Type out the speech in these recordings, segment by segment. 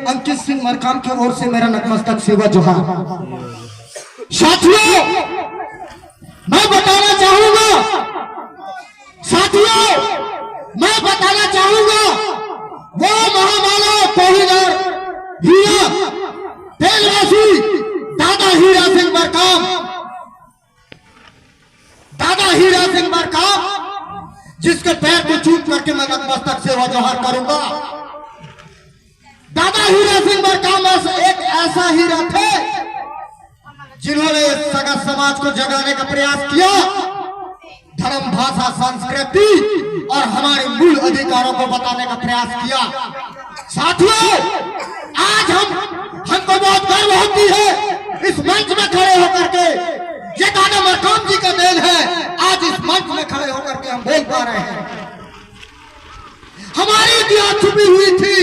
अंकित सिंह मरकाम की ओर से मेरा नतमस्तक सेवा जोहार। साथियों, मैं बताना चाहूंगा वो महामानव कोहिनूर हीरा तेलवासी दादा हीरा सिंह मरकाम जिसके पैर को चूम करके मैं नतमस्तक सेवा जोहार करूंगा। दादा हीरा सिंह मरकाम एक ऐसा हीरा थे जिन्होंने सगा समाज को जगाने का प्रयास किया, धर्म, भाषा, संस्कृति और हमारे मूल अधिकारों को बताने का प्रयास किया। साथियों, आज हमको बहुत गर्व होती है इस मंच में खड़े होकर के, ये दादा मरकाम जी का देन है। आज इस मंच में खड़े होकर के हम बोल पा रहे हैं। हमारी इतिहास छुपी हुई थी,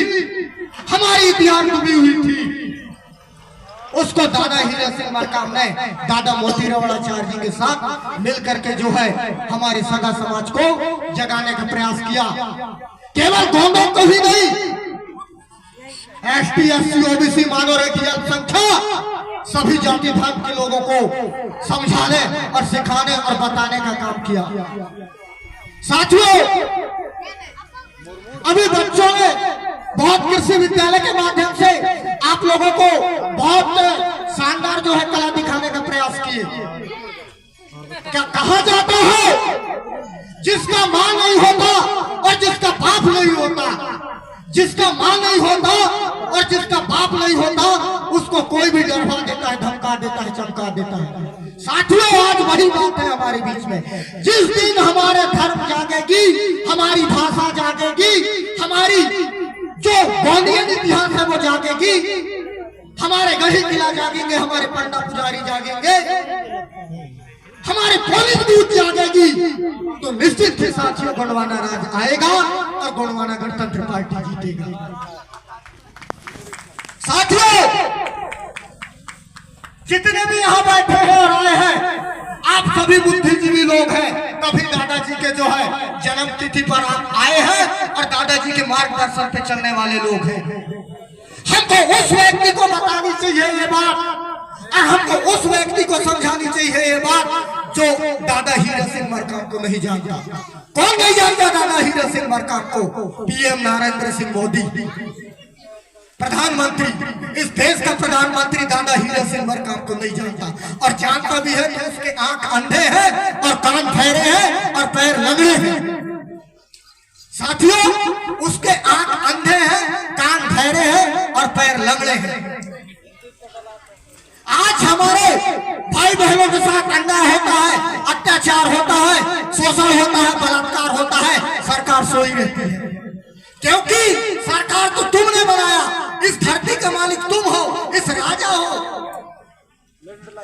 उसको दादा हीरा सिंह मरकाम ने दादा मोती रमणाचार्य जी के साथ मिलकर के जो है हमारे सगा समाज को जगाने का प्रयास किया। केवल गोंडों को ही नहीं, एसटी, एससी, ओबीसी, मानव की अल्पसंख्या सभी जाति धर्म के लोगों को समझाने और सिखाने और बताने का काम किया। साथियों, अभी बच्चों ने बहुत कृषि विद्यालय के माध्यम से आप लोगों को बहुत शानदार जो है कला दिखाने का प्रयास किए। क्या कहा जाता है, जिसका मां नहीं होता और जिसका बाप नहीं होता, उसको कोई भी डरवा देता है, धमका देता है, चमका देता है। साथियों, आज वही बात है हमारे बीच में। जिस दिन हमारे धर्म जागेगी, हमारी भाषा जागेगी, हमारी जो गोंडियन इतिहास है वो जागेगी, हमारे गढ़ी किला जागेंगे, हमारे पंडा पुजारी जागेंगे, हमारे पुलिस दूत जागेगी, तो निश्चित ही साथियों गोंडवाना राज आएगा और गोंडवाना गणतंत्र पार्टी जीतेगा। साथियों, जितने भी यहाँ बैठे हैं और आए हैं, आप सभी बुद्धिजीवी लोग हैं। कभी दादाजी के जो है जन्म तिथि पर आप आए हैं और दादाजी के मार्गदर्शन पे चलने वाले लोग हैं। हमको उस व्यक्ति को बतानी चाहिए ये बात, और हमको उस व्यक्ति को समझानी चाहिए ये बात जो दादा हीरा सिंह मरकाम को नहीं जानता। कौन नहीं जानता दादा हीरा सिंह मरकाम को? पीएम नरेंद्र सिंह मोदी, प्रधानमंत्री, इस देश का प्रधानमंत्री दादा हीरा सिंह मरकाम को नहीं जानता। और जानता भी है तो उसके आंख अंधे हैं और कान फेरे हैं और पैर लंगड़े हैं। साथियों, उसके आंख अंधे हैं, कान फेरे हैं और पैर लंगड़े हैं। आज हमारे भाई बहनों के साथ अन्याय होता है, अत्याचार होता है, शोषण होता है, बलात्कार होता है, सरकार सोई रहती है। क्योंकि सरकार तो तुमने बनाया, इस धरती का मालिक तुम हो, इस राजा हो।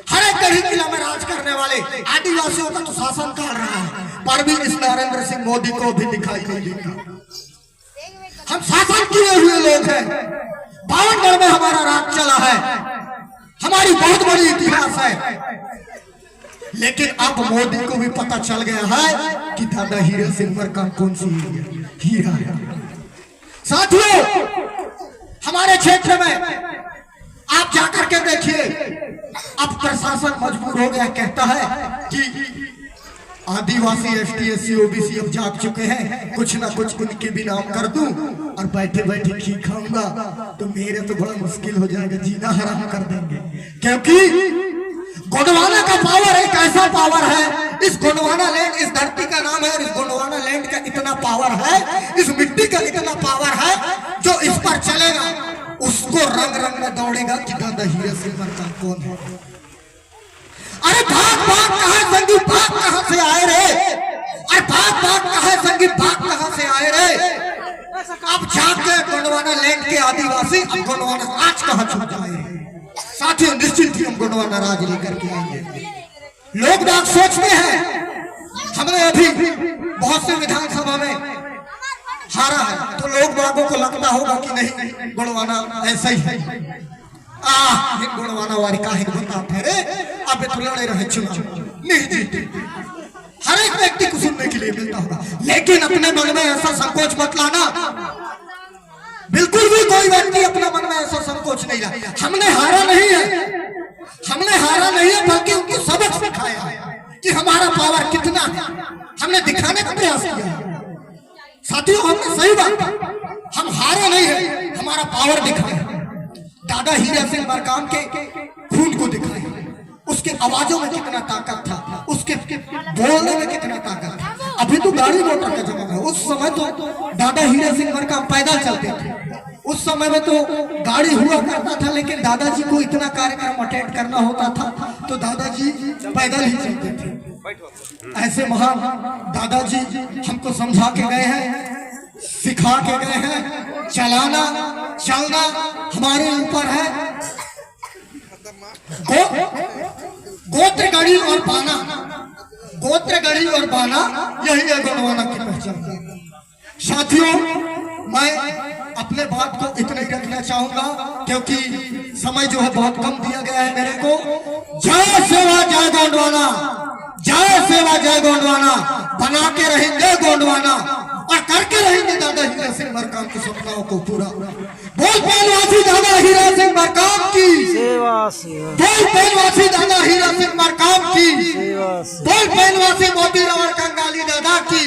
हर एक गढ़ी किला में राज करने वाले आदिवासियों का तो शासन कर रहा है, पर भी इस नरेंद्र सिंह मोदी को भी दिखाई नहीं देता। हम शासन किए हुए लोग हैं, 52 में हमारा राज चला है, हमारी बहुत बड़ी इतिहास है। लेकिन अब मोदी को भी पता चल गया है कि दादा हीरा सिंह मरकाम कौन सी हीरा है। साथियों, हमारे क्षेत्र में आप जाकर के देखिए, अब प्रशासन मजबूर हो गया, कहता है कि आदिवासी, एसटी, एससी, ओबीसी अब जाग चुके हैं, कुछ ना कुछ उनके भी नाम कर दूं और बैठे बैठे खी खाऊंगा तो मेरे तो बड़ा मुश्किल हो जाएगा, जीना हराम कर देंगे। क्योंकि गोंडवाना का पावर एक ऐसा पावर है, इस गोंडवाना लैंड, इस धरती का नाम है और इस गोंडवाना लैंड का इतना पावर है, इस मिट्टी का इतना पावर है, जो इस पर चलेगा उसको रंग रंग में दौड़ेगा कि दादा हीरा सिंह मरकाम कौन है। अरे भाग भाग कहा संगीत, भाग कहां से आए रे? अरे भाग भाग कहा संगीत, भाग कहां से आए रे? अब जाके गोंडवाना लैंड के आदिवासी अब गोंडवाना राज कहां छूट जाए। साथियों, निश्चित ही हम गोंडवाना राज लेकर के आएंगे। लोग बाग सोचते हैं, हमने अभी बहुत से विधानसभा में हारा है, तो लोग बागों को लगता होगा कि नहीं गोंडवाना ऐसा ही है, गोंडवाना वारी का बता फेरे, अब तो लड़े रहे चुनाव नहीं जीते। हर एक व्यक्ति को सुनने के लिए मिलता होगा, लेकिन अपने मन में ऐसा संकोच मत लाना, बिल्कुल भी कोई व्यक्ति अपने मन में ऐसा कुछ नहीं रहा। हमने हारा नहीं है, हमने हारा नहीं है, बल्कि उनको सबक सिखाया है कि हमारा पावर कितना है, हमने दिखाने का प्रयास किया। साथियों, हमने सही बात, हम हारे नहीं है, हमारा पावर दिखाया। दादा हीरा सिंह मरकाम के खून को दिखाया, उसके आवाजों में कितना ताकत था, उसके बोलने में कितना ताकत था। अभी तो गाड़ी मोटर का जमाना है, उस समय तो दादा हीरा सिंह मरकाम पैदल चलते थे। उस समय में तो गाड़ी हुआ करता था, लेकिन दादाजी को इतना कार्यक्रम अटेंड करना होता था तो दादाजी पैदल ही चलते थे। ऐसे महान दादाजी हमको समझा के गए हैं, सिखा के गए हैं। चलाना चलना हमारे ऊपर है। गोत्र गढ़ी और बाना, गोत्र गढ़ी और बाना, यही है गोंडवाना की पहचान। साथियों, मैं अपने बात को इतना ही रखना चाहूंगा क्योंकि समय जो है बहुत कम दिया गया है मेरे को। जय सेवा जय गोंडवाना, जय सेवा जय गोंडवाना। बना के रहेंगे गोंडवाना और करके रहेंगे दादा हीरा सिंह मरकाम के सपनाओं को पूरा। बोल पैनवासी दादा हीरा सिंह मरकाम की सेवा, बोल पैनवासी दादा हीरा सिंह मरकाम की सेवा, बोल पैनवासी मोती रवड़ कंगाली दादा की,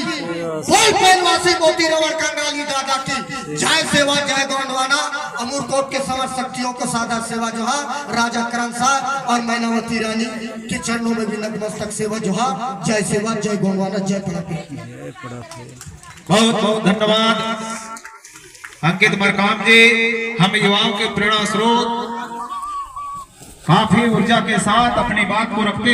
बोल पैनवासी मोती रवड़ कंगाली दादा की। जय सेवा जय गोंडवाना। अमूरकोट के समर शक्तियों को सादा सेवा जोहार। राजा करण शाह और मैनावती रानी के चरणों में भी नतमस्तक सेवा जोहार। जय सेवा जय गोंडवाना, जय पड़ापी। बहुत बहुत धन्यवाद अंकित मरकाम जी। हम युवाओं के प्रेरणा स्रोत, काफी ऊर्जा के साथ अपनी बात को रखते